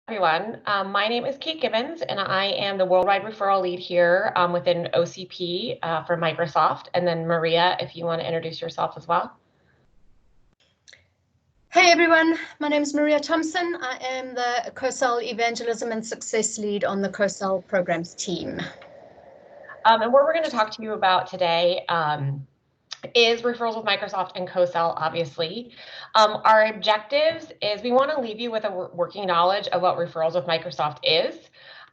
Everyone. My name is Kate Gibbons, and I am the Worldwide Referral Lead here within OCP for Microsoft. And then Maria, if you want to introduce yourself as well. Hey everyone, my name is Maria Thompson. I am the co-sell Evangelism and Success Lead on the co-sell programs team. And what we're going to talk to you about today is referrals with Microsoft and co-sell, obviously. Our objectives is we want to leave you with a working knowledge of what referrals with Microsoft is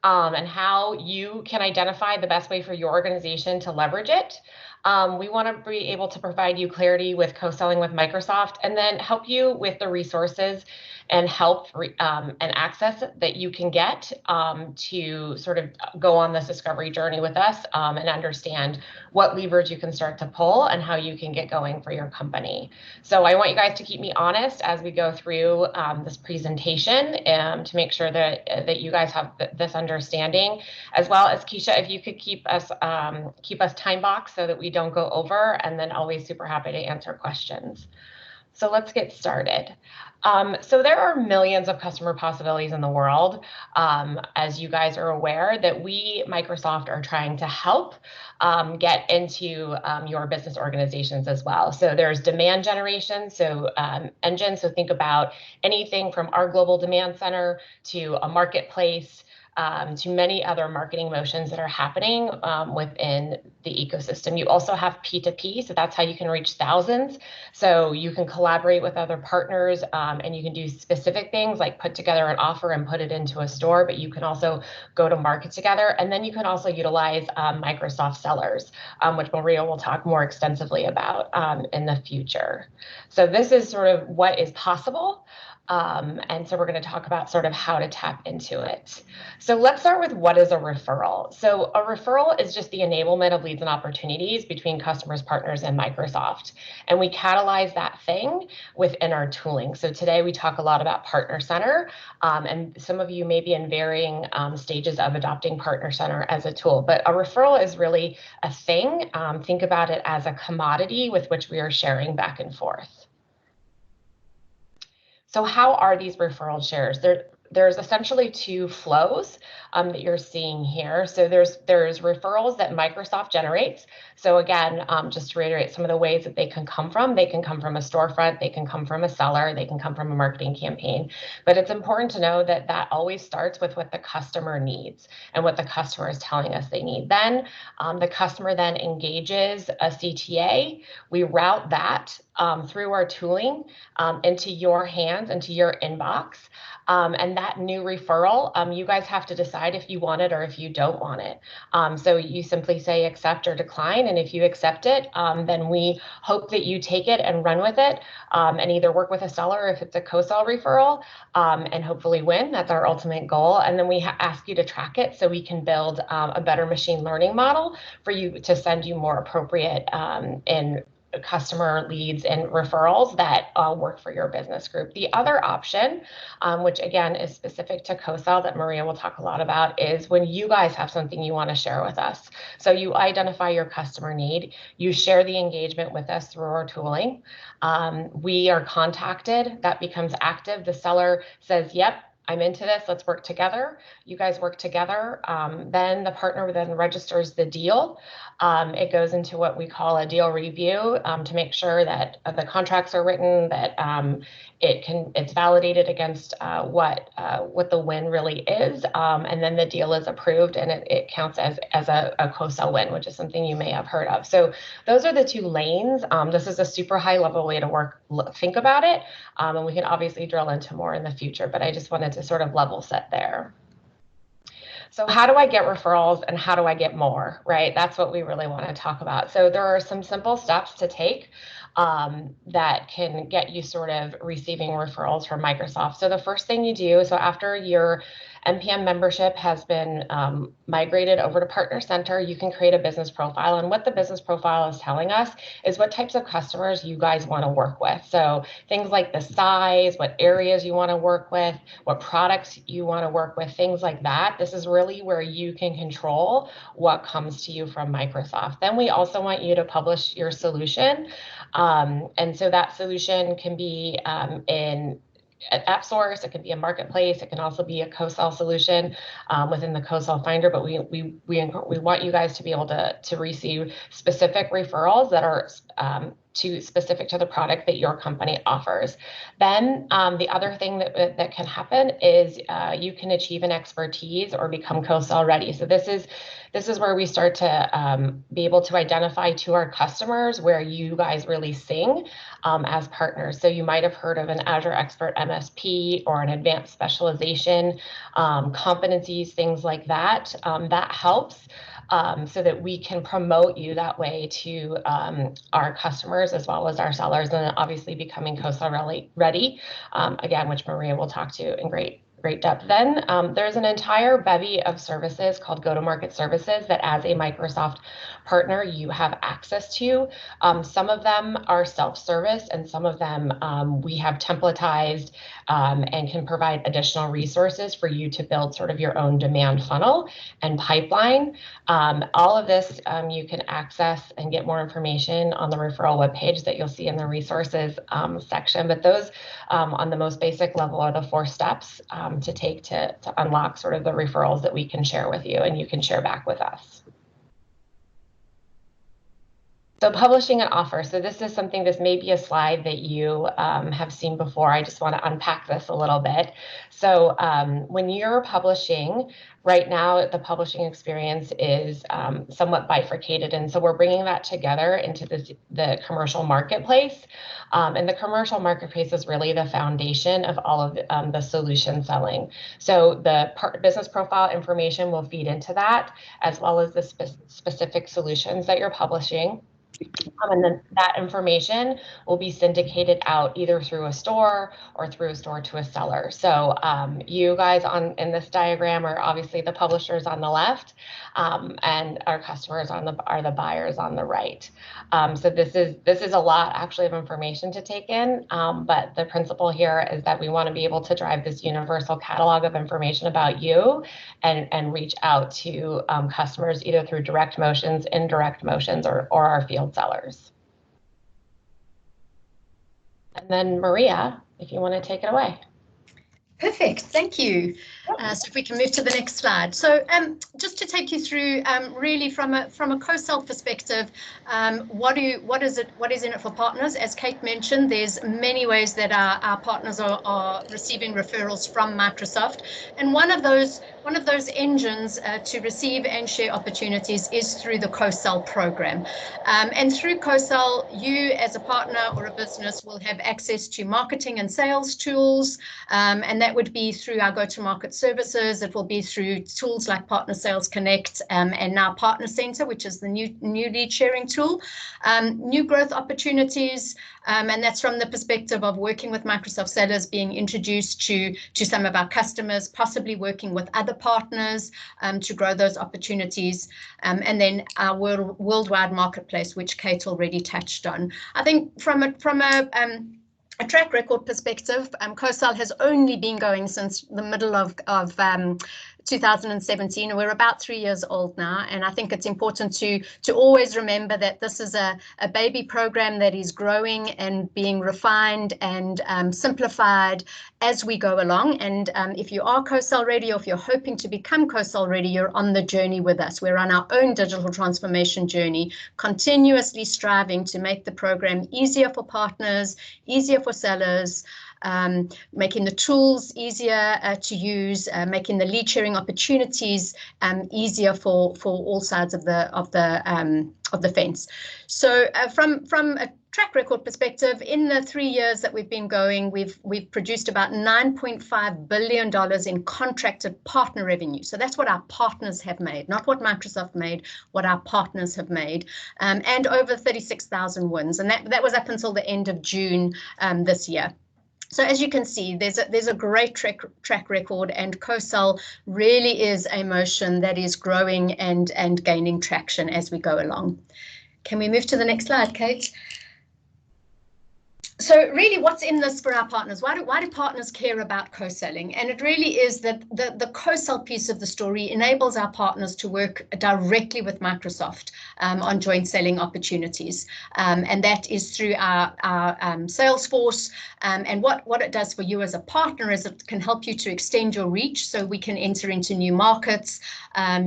and how you can identify the best way for your organization to leverage it. We want to be able to provide you clarity with co-selling with Microsoft and then help you with the resources and help and access that you can get to sort of go on this discovery journey with us and understand what levers you can start to pull and how you can get going for your company. So I want you guys to keep me honest as we go through this presentation to make sure that you guys have this understanding, as well as Keisha, if you could keep us time boxed so that we don't go over, and then always super happy to answer questions. So let's get started. So there are millions of customer possibilities in the world, as you guys are aware, that we, Microsoft, are trying to help get into your business organizations as well. So there's demand generation, so engine, so think about anything from our global demand center to a marketplace, to many other marketing motions that are happening within the ecosystem. You also have P2P, so that's how you can reach thousands. So you can collaborate with other partners and you can do specific things like put together an offer and put it into a store, but you can also go to market together. And then you can also utilize Microsoft sellers, which Maria will talk more extensively about in the future. So this is sort of what is possible. And so we're going to talk about sort of how to tap into it. So let's start with what is a referral. So a referral is just the enablement of leads and opportunities between customers, partners, and Microsoft. And we catalyze that thing within our tooling. So today we talk a lot about Partner Center, and some of you may be in varying stages of adopting Partner Center as a tool. But a referral is really a thing. Think about it as a commodity with which we are sharing back and forth. So how are these referral shares? There's essentially two flows that you're seeing here. So there's referrals that Microsoft generates. So again, just to reiterate some of the ways that they can come from a storefront, they can come from a seller, they can come from a marketing campaign. But it's important to know that that always starts with what the customer needs and what the customer is telling us they need. Then the customer then engages a CTA. We route that through our tooling into your hands, into your inbox. And that new referral, you guys have to decide if you want it or if you don't want it. So you simply say accept or decline. And if you accept it, then we hope that you take it and run with it and either work with a seller if it's a co-sell referral and hopefully win. That's our ultimate goal. And then we ask you to track it so we can build a better machine learning model for you to send you more appropriate and customer leads and referrals that work for your business group. The other option, which again is specific to co-sell that Maria will talk a lot about, is when you guys have something you want to share with us. So you identify your customer need, you share the engagement with us through our tooling. We are contacted, that becomes active. The seller says, yep, I'm into this, let's work together. You guys work together. Then the partner then registers the deal. It goes into what we call a deal review to make sure that the contracts are written, that it's validated against what the win really is, and then the deal is approved and it counts as a co-sell win, which is something you may have heard of. So those are the two lanes. This is a super high level way to think about it, and we can obviously drill into more in the future, but I just wanted to sort of level set there. So how do I get referrals and how do I get more, right? That's what we really want to talk about. So there are some simple steps to take that can get you sort of receiving referrals from Microsoft. So the first thing you do, so after your NPM membership has been migrated over to Partner Center, you can create a business profile. And what the business profile is telling us is what types of customers you guys want to work with. So things like the size, what areas you want to work with, what products you want to work with, things like that. This is really where you can control what comes to you from Microsoft. Then we also want you to publish your solution. And so that solution can be in an app source, it could be a marketplace, it can also be a co-sell solution within the co-sell finder, but we want you guys to be able to receive specific referrals that are specific to the product that your company offers. Then the other thing that can happen is you can achieve an expertise or become co-sell ready. So this is where we start to be able to identify to our customers where you guys really sing as partners. So you might have heard of an Azure Expert MSP or an advanced specialization, competencies, things like that. That helps so that we can promote you that way to our customers as well as our sellers, and obviously becoming co-sell ready, again, which Maria will talk to in great depth. Then there's an entire bevy of services called go-to-market services that as a Microsoft partner you have access to. Some of them are self-service and some of them we have templatized and can provide additional resources for you to build sort of your own demand funnel and pipeline. All of this you can access and get more information on the referral webpage that you'll see in the resources section. But those on the most basic level are the 4 steps to take to unlock sort of the referrals that we can share with you and you can share back with us. So publishing an offer. So this may be a slide that you have seen before. I just want to unpack this a little bit. So when you're publishing, right now the publishing experience is somewhat bifurcated. And so we're bringing that together into the commercial marketplace. And the commercial marketplace is really the foundation of all of the solution selling. So the business profile information will feed into that, as well as the specific solutions that you're publishing. And then that information will be syndicated out either through a store or through a store to a seller. So you guys in this diagram are obviously the publishers on the left, and our customers are the buyers on the right. So this is a lot actually of information to take in, but the principle here is that we want to be able to drive this universal catalog of information about you and reach out to customers either through direct motions, indirect motions, or our field sellers. And then Maria, if you want to take it away. Perfect, thank you. So if we can move to the next slide. So just to take you through really from a co-sell perspective, what is in it for partners? As Kate mentioned, there's many ways that our partners are receiving referrals from Microsoft, and one of those engines to receive and share opportunities is through the co-sell program. And through co-sell, you as a partner or a business will have access to marketing and sales tools, and that would be through our go-to-market services. It will be through tools like Partner Sales Connect and now Partner Center, which is the new lead sharing tool. New growth opportunities, and that's from the perspective of working with Microsoft sellers, being introduced to some of our customers, possibly working with other partners to grow those opportunities, and then our worldwide marketplace, which Kate already touched on. I think from a track record perspective, co-sell has only been going since the middle of 2017. We're about 3 years old now, and I think it's important to always remember that this is a baby program that is growing and being refined and simplified as we go along. And if you are co-sell ready, or if you're hoping to become co-sell ready, you're on the journey with us. We're on our own digital transformation journey, continuously striving to make the program easier for partners, easier for sellers, making the tools easier to use, making the lead sharing opportunities easier for all sides of the fence. So from a track record perspective, in the 3 years that we've been going, we've produced about $9.5 billion in contracted partner revenue. So that's what our partners have made, not what Microsoft made, what our partners have made, and over 36,000 wins. And that was up until the end of June this year. So as you can see, there's a great track record, and co-sell really is a motion that is growing and gaining traction as we go along. Can we move to the next slide, Kate? So really, what's in this for our partners? Why do partners care about co-selling? And it really is that the co-sell piece of the story enables our partners to work directly with Microsoft on joint selling opportunities. And that is through our Salesforce. And what it does for you as a partner is it can help you to extend your reach, so we can enter into new markets.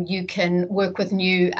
You can work with new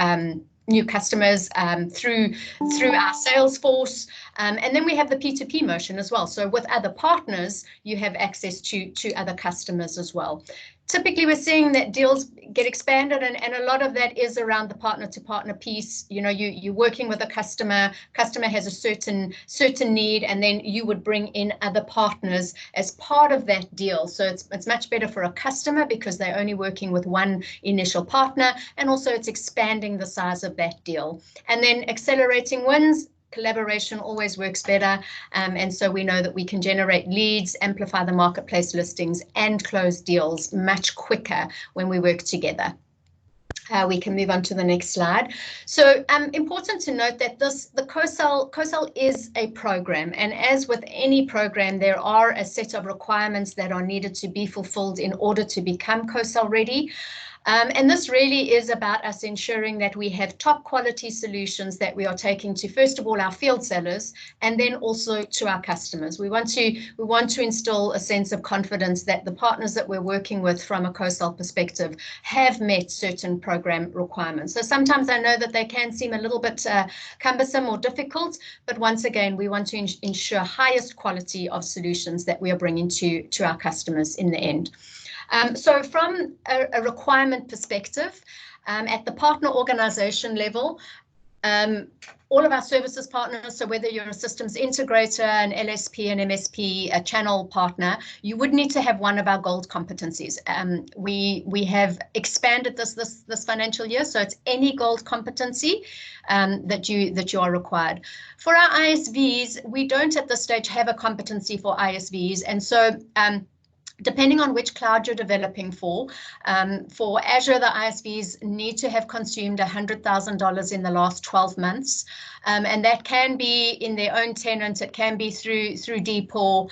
customers through our Salesforce. And then we have the P2P motion as well. So with other partners, you have access to other customers as well. Typically, we're seeing that deals get expanded, and a lot of that is around the partner-to-partner piece. You know, you're working with a customer has a certain need, and then you would bring in other partners as part of that deal. So it's much better for a customer because they're only working with one initial partner, and also it's expanding the size of that deal. And then accelerating wins. Collaboration always works better, and so we know that we can generate leads, amplify the marketplace listings, and close deals much quicker when we work together. We can move on to the next slide. So important to note that the co-sell is a program, and as with any program, there are a set of requirements that are needed to be fulfilled in order to become co-sell ready. And this really is about us ensuring that we have top quality solutions that we are taking to, first of all, our field sellers, and then also to our customers. We want to instill a sense of confidence that the partners that we're working with from a co-sell perspective have met certain program requirements. So sometimes I know that they can seem a little bit cumbersome or difficult, but once again, we want to ensure highest quality of solutions that we are bringing to our customers in the end. So from a requirement perspective, at the partner organization level, all of our services partners, so whether you're a systems integrator, an LSP, an MSP, a channel partner, you would need to have one of our gold competencies. We have expanded this financial year, so it's any gold competency that you are required. For our ISVs, we don't at this stage have a competency for ISVs, and so depending on which cloud you're developing for Azure, the ISVs need to have consumed $100,000 in the last 12 months. And that can be in their own tenant, it can be through DPOR.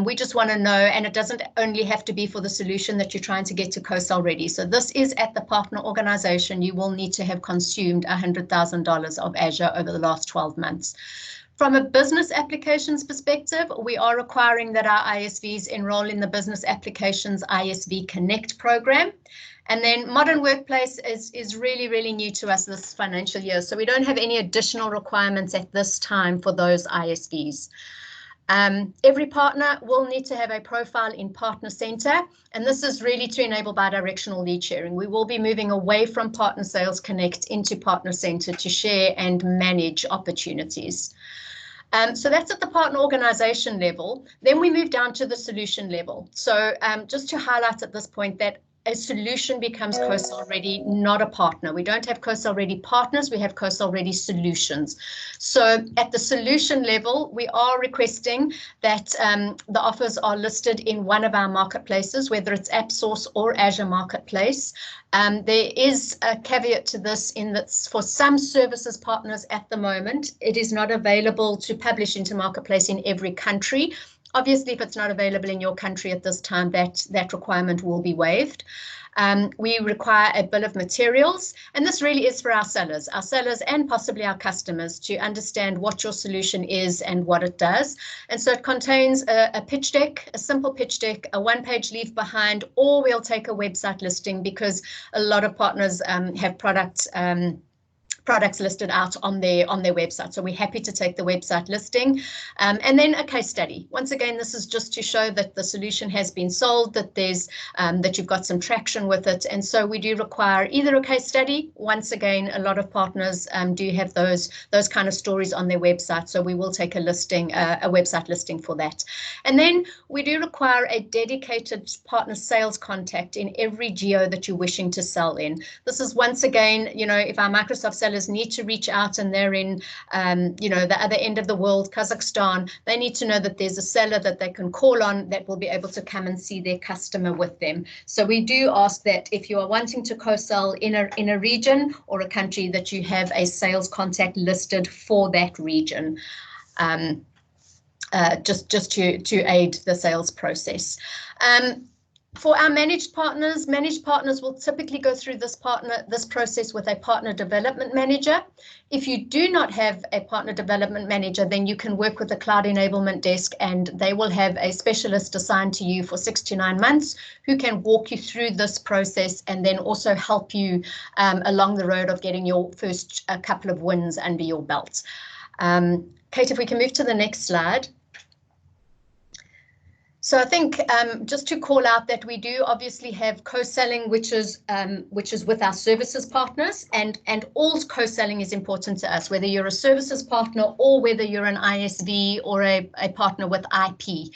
We just want to know, and it doesn't only have to be for the solution that you're trying to get to co-sell ready. So this is at the partner organization, you will need to have consumed $100,000 of Azure over the last 12 months. From a business applications perspective, we are requiring that our ISVs enroll in the Business Applications ISV Connect program. And then Modern Workplace is really, really new to us this financial year. So we don't have any additional requirements at this time for those ISVs. Every partner will need to have a profile in Partner Center, and this is really to enable bi-directional lead sharing. We will be moving away from Partner Sales Connect into Partner Center to share and manage opportunities. So that's at the partner organization level. Then we move down to the solution level. So just to highlight at this point that a solution becomes co-sell ready, not a partner. We don't have co-sell ready partners, we have co-sell ready solutions. So at the solution level, we are requesting that the offers are listed in one of our marketplaces, whether it's AppSource or Azure Marketplace. There is a caveat to this in that for some services partners at the moment, it is not available to publish into Marketplace in every country. Obviously, if it's not available in your country at this time, that requirement will be waived. We require a bill of materials, and this really is for our sellers and possibly our customers to understand what your solution is and what it does. And so it contains a pitch deck, a simple pitch deck, a one-page leave behind, or we'll take a website listing because a lot of partners have products listed out on their website. So we're happy to take the website listing. And then a case study. Once again, this is just to show that the solution has been sold, that that you've got some traction with it. And so we do require either a case study. Once again, a lot of partners do have those kind of stories on their website. So we will take a website listing for that. And then we do require a dedicated partner sales contact in every geo that you're wishing to sell in. This is once again, if our Microsoft sellers need to reach out and they're in, the other end of the world, Kazakhstan, they need to know that there's a seller that they can call on that will be able to come and see their customer with them. So we do ask that if you are wanting to co-sell in a region or a country, that you have a sales contact listed for that region. just to aid the sales process. For our managed partners will typically go through this process with a partner development manager. If you do not have a partner development manager, then you can work with the cloud enablement desk, and they will have a specialist assigned to you for 6 to 9 months who can walk you through this process and then also help you along the road of getting your first couple of wins under your belt. Kate, if we can move to the next slide. So I think just to call out that we do obviously have co-selling, which is with our services partners, and all co-selling is important to us, whether you're a services partner or whether you're an ISV or a partner with IP.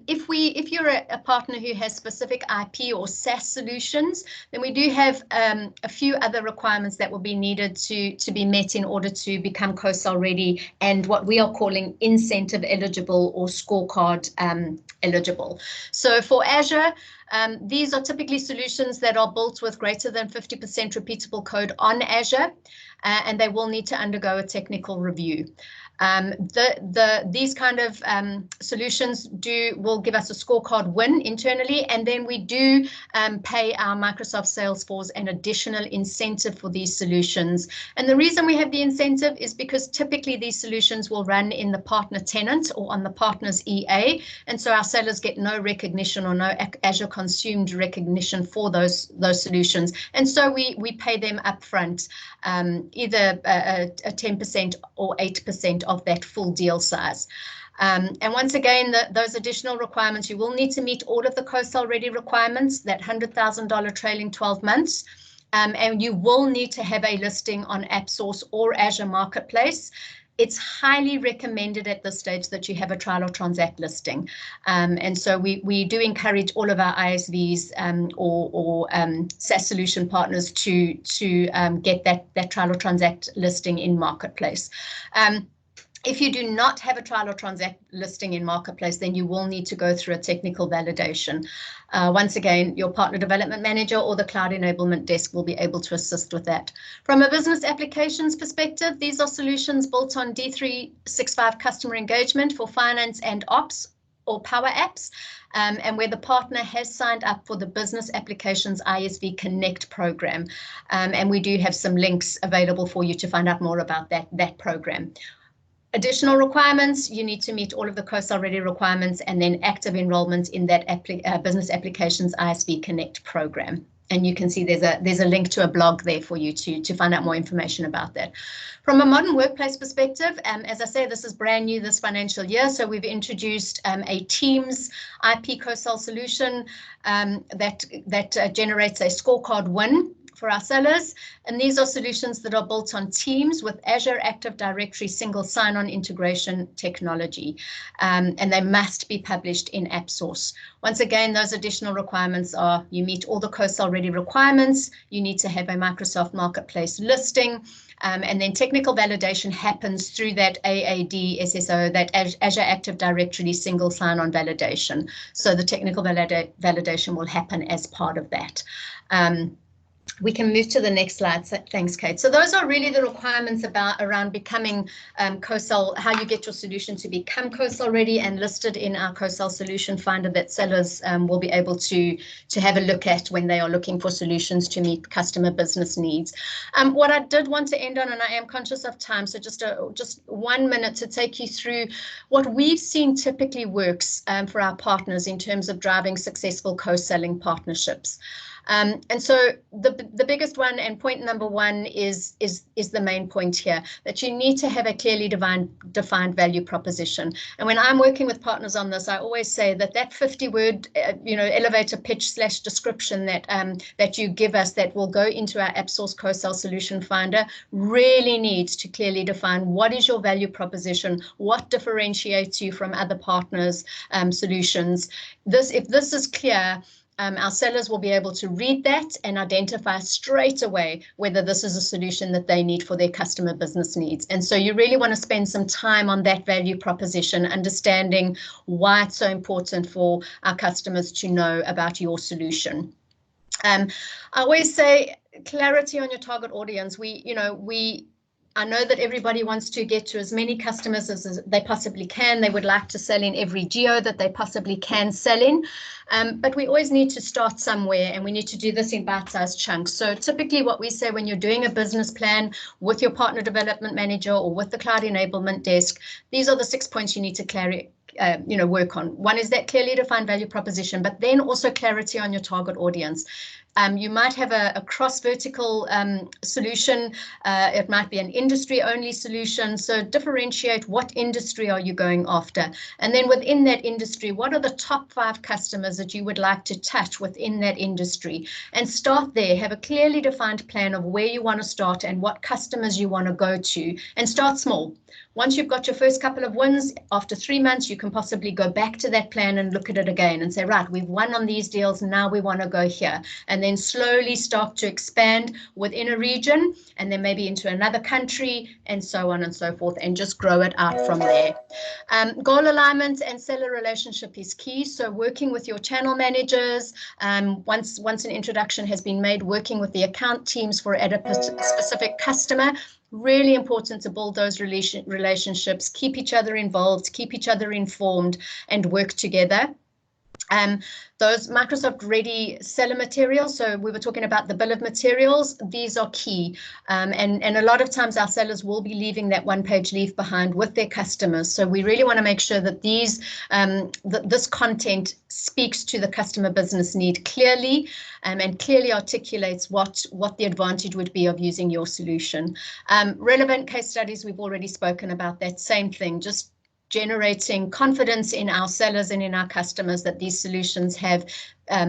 If you're a partner who has specific IP or SaaS solutions, then we do have a few other requirements that will be needed to be met in order to become co-sell ready and what we are calling incentive eligible or scorecard eligible. So for Azure, these are typically solutions that are built with greater than 50% repeatable code on Azure, and they will need to undergo a technical review. These kind of solutions will give us a scorecard win internally, and then we do pay our Microsoft Salesforce an additional incentive for these solutions. And the reason we have the incentive is because typically these solutions will run in the partner tenant or on the partner's EA, and so our sellers get no recognition or no Azure consumed recognition for those solutions, and so we pay them upfront, either a 10% or 8% of that full deal size. And once again, those additional requirements, you will need to meet all of the co-sell ready requirements, that $100,000 trailing 12 months, and you will need to have a listing on AppSource or Azure Marketplace. It's highly recommended at this stage that you have a trial or transact listing. And so we do encourage all of our ISVs or SaaS solution partners to get that trial or transact listing in Marketplace. If you do not have a trial or transact listing in Marketplace, then you will need to go through a technical validation. Once again, your partner development manager or the cloud enablement desk will be able to assist with that. From a business applications perspective, these are solutions built on D365 customer engagement for finance and ops or Power Apps, and where the partner has signed up for the Business Applications ISV Connect program. And we do have some links available for you to find out more about that program. Additional requirements, you need to meet all of the co-sell ready requirements and then active enrollment in that Business Applications ISV Connect program. And you can see there's a link to a blog there for you to find out more information about that. From a modern workplace perspective, as I say, this is brand new this financial year. So we've introduced a Teams IP co-sell solution that generates a scorecard win for our sellers, and these are solutions that are built on Teams with Azure Active Directory single sign-on integration technology, and they must be published in AppSource. Once again, those additional requirements are you meet all the co-sell ready requirements, you need to have a Microsoft Marketplace listing, and then technical validation happens through that AAD SSO, that Azure Active Directory single sign-on validation. So the technical validation will happen as part of that. We can move to the next slide. So, thanks, Kate. So those are really the requirements around becoming co-sell, how you get your solution to become co-sell ready and listed in our co-sell solution finder that sellers will be able to have a look at when they are looking for solutions to meet customer business needs. What I did want to end on, and I am conscious of time, so just 1 minute to take you through what we've seen typically works for our partners in terms of driving successful co-selling partnerships. And so the biggest one and point number one is the main point here, that you need to have a clearly defined value proposition. And when I'm working with partners on this, I always say that 50-word elevator pitch / description that you give us that will go into our AppSource co-sell solution finder really needs to clearly define what is your value proposition, what differentiates you from other partners' solutions. If this is clear, our sellers will be able to read that and identify straight away whether this is a solution that they need for their customer business needs. And so you really want to spend some time on that value proposition, understanding why it's so important for our customers to know about your solution. I always say clarity on your target audience. We I know that everybody wants to get to as many customers as they possibly can. They would like to sell in every geo that they possibly can sell in. But we always need to start somewhere, and we need to do this in bite-sized chunks. So typically what we say when you're doing a business plan with your partner development manager or with the cloud enablement desk, these are the 6 points you need to work on. One is that clearly defined value proposition, but then also clarity on your target audience. You might have a cross-vertical solution. It might be an industry-only solution. So differentiate what industry are you going after. And then within that industry, what are the top 5 customers that you would like to touch within that industry? And start there. Have a clearly defined plan of where you want to start and what customers you want to go to. And start small. Once you've got your first couple of wins, after 3 months, you can possibly go back to that plan and look at it again and say, right, we've won on these deals. Now we want to go here. And then slowly start to expand within a region and then maybe into another country and so on and so forth, and just grow it out from there. Goal alignment and seller relationship is key. So working with your channel managers, once an introduction has been made, working with the account teams for a specific customer. Really important to build those relationships, keep each other involved, keep each other informed, and work together. Those Microsoft ready seller materials, so we were talking about the bill of materials, these are key. And a lot of times our sellers will be leaving that one-page leaf behind with their customers. So we really want to make sure that this content speaks to the customer business need clearly, and clearly articulates what the advantage would be of using your solution. Relevant case studies, we've already spoken about that same thing, just generating confidence in our sellers and in our customers that these solutions have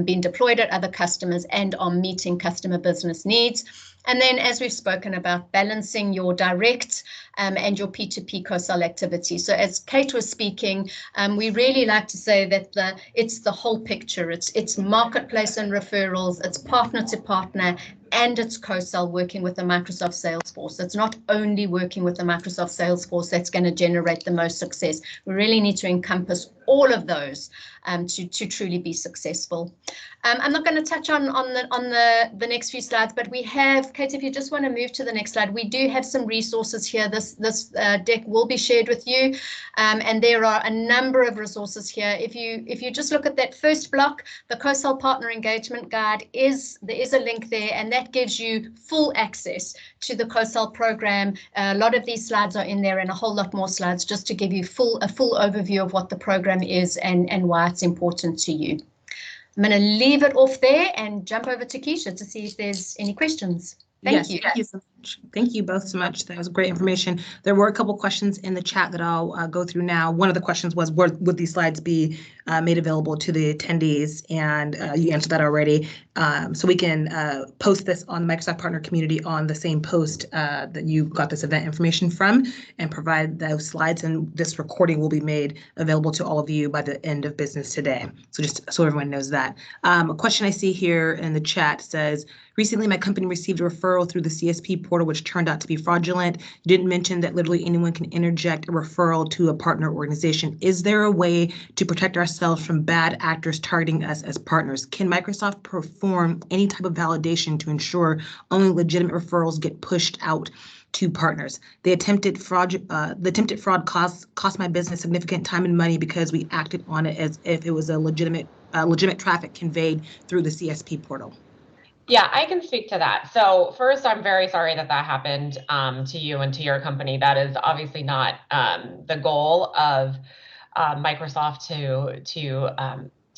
been deployed at other customers and are meeting customer business needs. And then, as we've spoken about, balancing your direct and your P2P co-sell activity. So as Kate was speaking, we really like to say that it's the whole picture. It's marketplace and referrals, it's partner to partner, and it's co-sell working with the Microsoft Salesforce. It's not only working with the Microsoft Salesforce that's going to generate the most success. We really need to encompass all of those to truly be successful. I'm not going to touch on the next few slides, but we have, Kate, if you just want to move to the next slide, we do have some resources here. This deck will be shared with you, and there are a number of resources here. If you just look at that first block, the co-sell partner engagement guide, there is a link there, and that gives you full access to the co-sell program. A lot of these slides are in there, and a whole lot more slides just to give you a full overview of what the program is and why it's important to you. I'm going to leave it off there and jump over to Keisha to see if there's any questions. Thank you. Thank you so much. Thank you both so much. That was great information. There were a couple questions in the chat that I'll go through now. One of the questions was, would these slides be made available to the attendees? And you answered that already. So we can post this on the Microsoft Partner Community on the same post that you got this event information from, and provide those slides. And this recording will be made available to all of you by the end of business today. So just so everyone knows that. A question I see here in the chat says, recently my company received a referral through the CSP portal, which turned out to be fraudulent. You didn't mention that literally anyone can interject a referral to a partner organization. Is there a way to protect ourselves from bad actors targeting us as partners? Can Microsoft perform any type of validation to ensure only legitimate referrals get pushed out to partners? The attempted fraud cost my business significant time and money because we acted on it as if it was a legitimate traffic conveyed through the CSP portal. Yeah, I can speak to that. So first, I'm very sorry that happened to you and to your company. That is obviously not the goal of Microsoft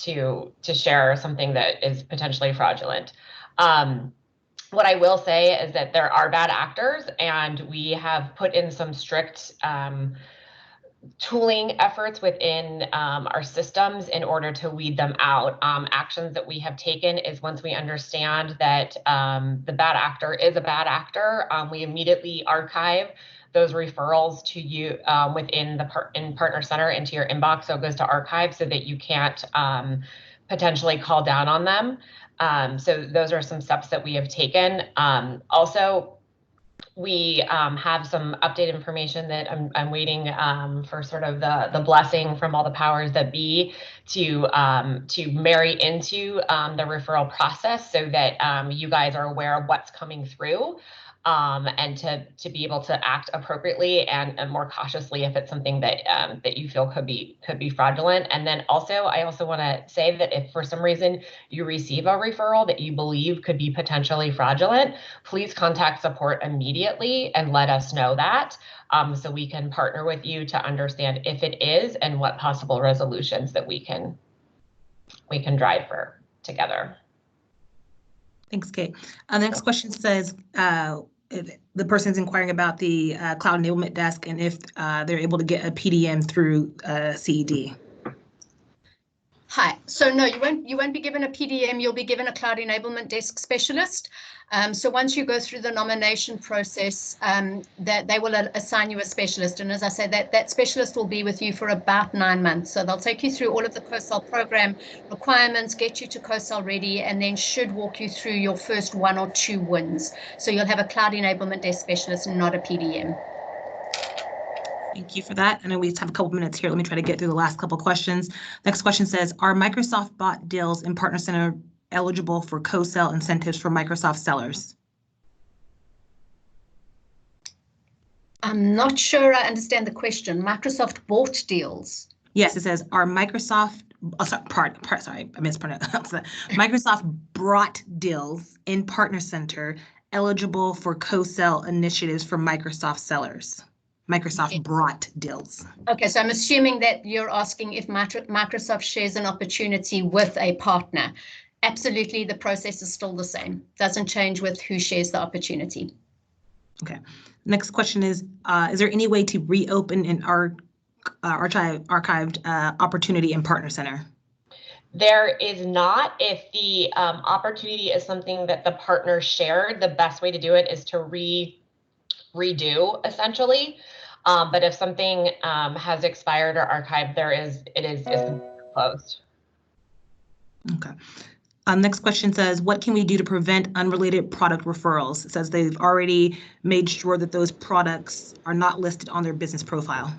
to share something that is potentially fraudulent. What I will say is that there are bad actors, and we have put in some strict tooling efforts within our systems in order to weed them out. Actions that we have taken is, once we understand that the bad actor is a bad actor, we immediately archive those referrals to you within the Partner Center into your inbox. So it goes to archive so that you can't potentially call down on them. So those are some steps that we have taken. Also, we have some updated information that I'm waiting for sort of the blessing from all the powers that be to marry into the referral process so that you guys are aware of what's coming through. and to be able to act appropriately and more cautiously if it's something that that you feel could be fraudulent. And then I also want to say that if for some reason you receive a referral that you believe could be potentially fraudulent, please contact support immediately and let us know that, so we can partner with you to understand if it is and what possible resolutions that we can drive for together. Thanks, Kate. The next question says, if the person's inquiring about the Cloud Enablement Desk and if they're able to get a PDM through CED. Hi. So no, you won't be given a PDM. You'll be given a Cloud Enablement Desk specialist. So once you go through the nomination process, that they will assign you a specialist. And as I said, that specialist will be with you for about 9 months. So they'll take you through all of the COSAL program requirements, get you to COSAL ready, and then should walk you through your first 1 or 2 wins. So you'll have a Cloud Enablement Desk specialist, not a PDM. Thank you for that. I know we just have a couple minutes here. Let me try to get through the last couple questions. Next question says, are Microsoft bot deals in Partner Center eligible for co-sell incentives for Microsoft sellers? I'm not sure I understand the question. Microsoft bought deals. Yes, it says, are Microsoft, sorry, I mispronounced that. Microsoft brought deals in Partner Center eligible for co-sell initiatives for Microsoft sellers. Microsoft brought deals. Okay, so I'm assuming that you're asking if Microsoft shares an opportunity with a partner. Absolutely, the process is still the same. Doesn't change with who shares the opportunity. Okay. Next question is there any way to reopen an archived opportunity in Partner Center? There is not. If the opportunity is something that the partner shared, the best way to do it is to redo essentially. But if something has expired or archived, it is closed. Okay. Next question says, what can we do to prevent unrelated product referrals? It says they've already made sure that those products are not listed on their business profile.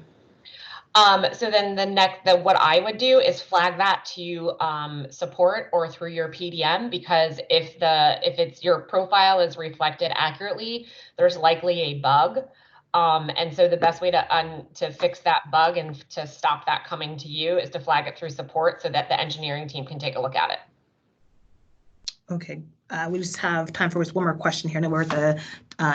So then what I would do is flag that to support or through your PDM, because if it's your profile is reflected accurately, there's likely a bug. And so the best way to fix that bug and to stop that coming to you is to flag it through support so that the engineering team can take a look at it. Okay, we just have time for just one more question here. I know we're at the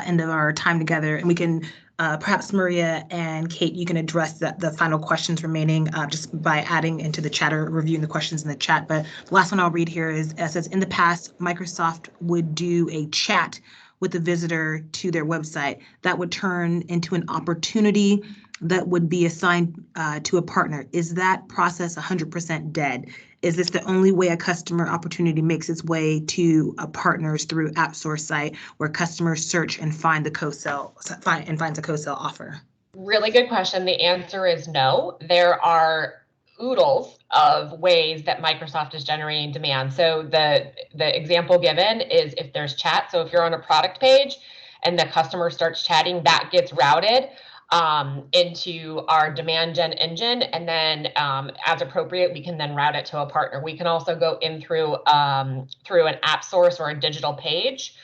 end of our time together, and we can perhaps Maria and Kate, you can address the final questions remaining just by adding into the chat or reviewing the questions in the chat. But the last one I'll read here is, it says, in the past, Microsoft would do a chat with the visitor to their website that would turn into an opportunity that would be assigned to a partner. Is that process 100% dead? Is this the only way a customer opportunity makes its way to a partner's through AppSource site where customers search and find the co-sell finds a co-sell offer? Really good question. The answer is no. There are oodles of ways that Microsoft is generating demand. So the example given is if there's chat. So if you're on a product page and the customer starts chatting, that gets routed into our demand gen engine, and then as appropriate, we can then route it to a partner. We can also go in through an AppSource or a digital page.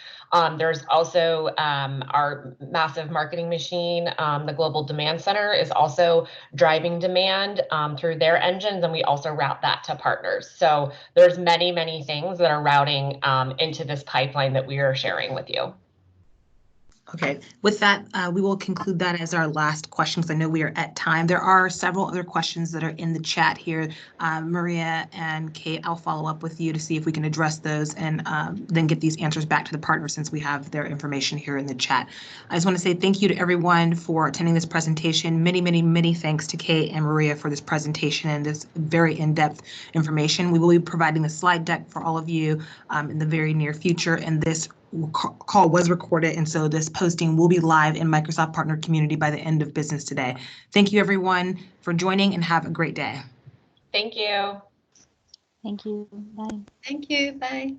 There's also our massive marketing machine, the Global Demand Center, is also driving demand through their engines, and we also route that to partners. So there's many, many things that are routing into this pipeline that we are sharing with you. Okay, with that, we will conclude that as our last question because I know we are at time. There are several other questions that are in the chat here. Maria and Kate, I'll follow up with you to see if we can address those and then get these answers back to the partners since we have their information here in the chat. I just want to say thank you to everyone for attending this presentation. Many, many, many thanks to Kate and Maria for this presentation and this very in-depth information. We will be providing a slide deck for all of you in the very near future, and this call was recorded, and so this posting will be live in Microsoft Partner Community by the end of business today. Thank you, everyone, for joining, and have a great day. Thank you. Thank you. Bye. Thank you. Bye.